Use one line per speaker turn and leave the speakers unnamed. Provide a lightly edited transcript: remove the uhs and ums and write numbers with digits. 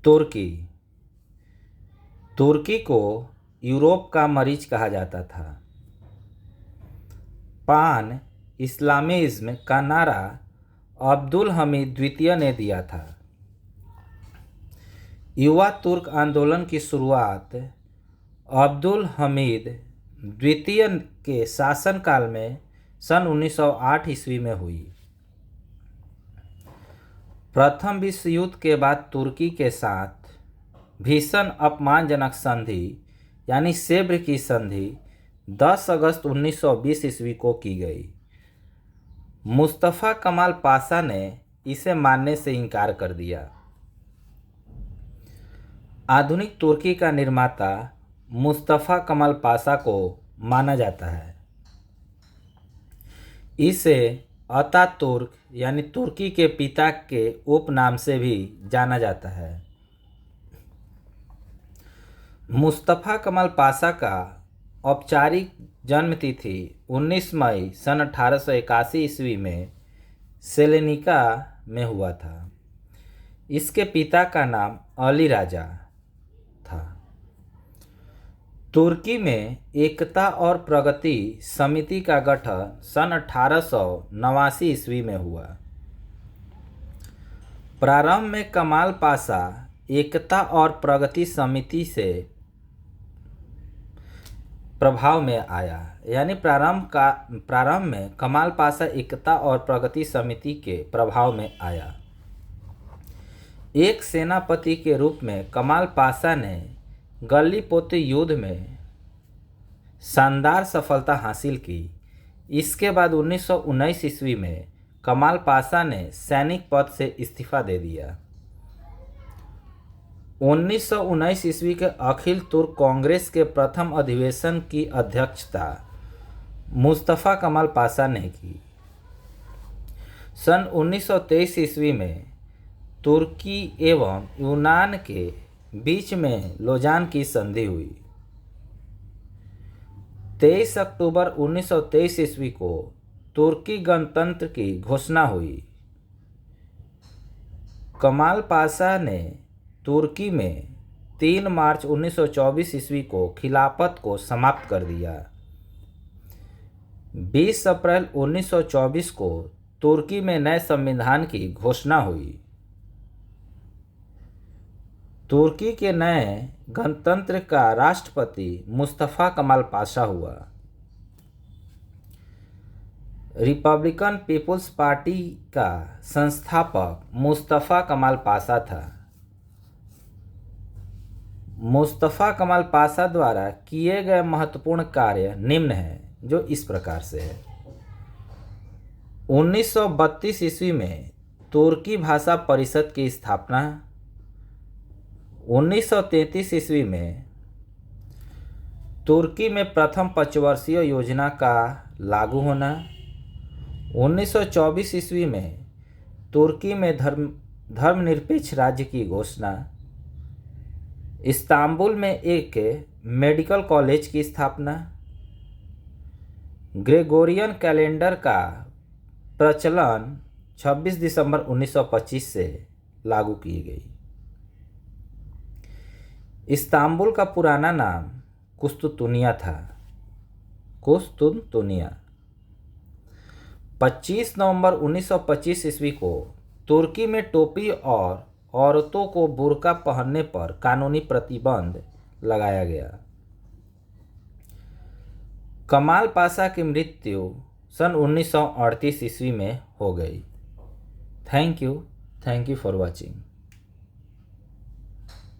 तुर्की तुर्की को यूरोप का मरीज कहा जाता था। पान इस्लामिज्म का नारा अब्दुल हमीद द्वितीय ने दिया था। युवा तुर्क आंदोलन की शुरुआत अब्दुल हमीद द्वितीय के शासनकाल में सन 1908 ईस्वी में हुई। प्रथम विश्व युद्ध के बाद तुर्की के साथ भीषण अपमानजनक संधि यानी सेब्र की संधि 10 अगस्त 1920 ईस्वी को की गई। मुस्तफ़ा कमाल पाशा ने इसे मानने से इनकार कर दिया। आधुनिक तुर्की का निर्माता मुस्तफ़ा कमाल पाशा को माना जाता है। इसे अतातुर्क यानी तुर्की के पिता के उपनाम से भी जाना जाता है। मुस्तफ़ा कमाल पाशा का औपचारिक जन्म तिथि 19 मई सन 1881 ईस्वी में सेलेनिका में हुआ था। इसके पिता का नाम अली राजा था। तुर्की में एकता और प्रगति समिति का गठन सन 1889 ईस्वी में हुआ। प्रारंभ में कमाल पाशा एकता और प्रगति समिति से प्रभाव में आया, यानी प्रारंभ में कमाल पाशा एकता और प्रगति समिति के प्रभाव में आया। एक सेनापति के रूप में कमाल पाशा ने गल्लीपोती युद्ध में शानदार सफलता हासिल की। इसके बाद 1919 ईस्वी में कमाल पाशा ने सैनिक पद से इस्तीफा दे दिया। 1919 ईस्वी के अखिल तुर्क कांग्रेस के प्रथम अधिवेशन की अध्यक्षता मुस्तफ़ा कमाल पाशा ने की। सन 1923 ईस्वी में तुर्की एवं यूनान के बीच में लोजान की संधि हुई। 23 अक्टूबर 1923 ईस्वी को तुर्की गणतंत्र की घोषणा हुई। कमाल पाशा ने तुर्की में 3 मार्च 1924 ईस्वी को खिलाफत को समाप्त कर दिया। 20 अप्रैल 1924 को तुर्की में नए संविधान की घोषणा हुई। तुर्की के नए गणतंत्र का राष्ट्रपति मुस्तफ़ा कमाल पाशा हुआ। रिपब्लिकन पीपुल्स पार्टी का संस्थापक मुस्तफ़ा कमाल पाशा था। मुस्तफ़ा कमाल पाशा द्वारा किए गए महत्वपूर्ण कार्य निम्न हैं, जो इस प्रकार से है। 1932 ईस्वी में तुर्की भाषा परिषद की स्थापना। 1933 ईस्वी में तुर्की में प्रथम पंचवर्षीय योजना का लागू होना। 1924 ईस्वी में तुर्की में धर्मनिरपेक्ष राज्य की घोषणा। इस्तांबुल में एक मेडिकल कॉलेज की स्थापना। ग्रेगोरियन कैलेंडर का प्रचलन 26 दिसंबर 1925 से लागू की गई। इस्तांबुल का पुराना नाम कुस्तुंतुनिया था। 25 नवंबर 1925 ईस्वी को तुर्की में टोपी और औरतों को बुर्का पहनने पर कानूनी प्रतिबंध लगाया गया। कमाल पाशा की मृत्यु सन 1938 ईस्वी में हो गई। Thank you for watching.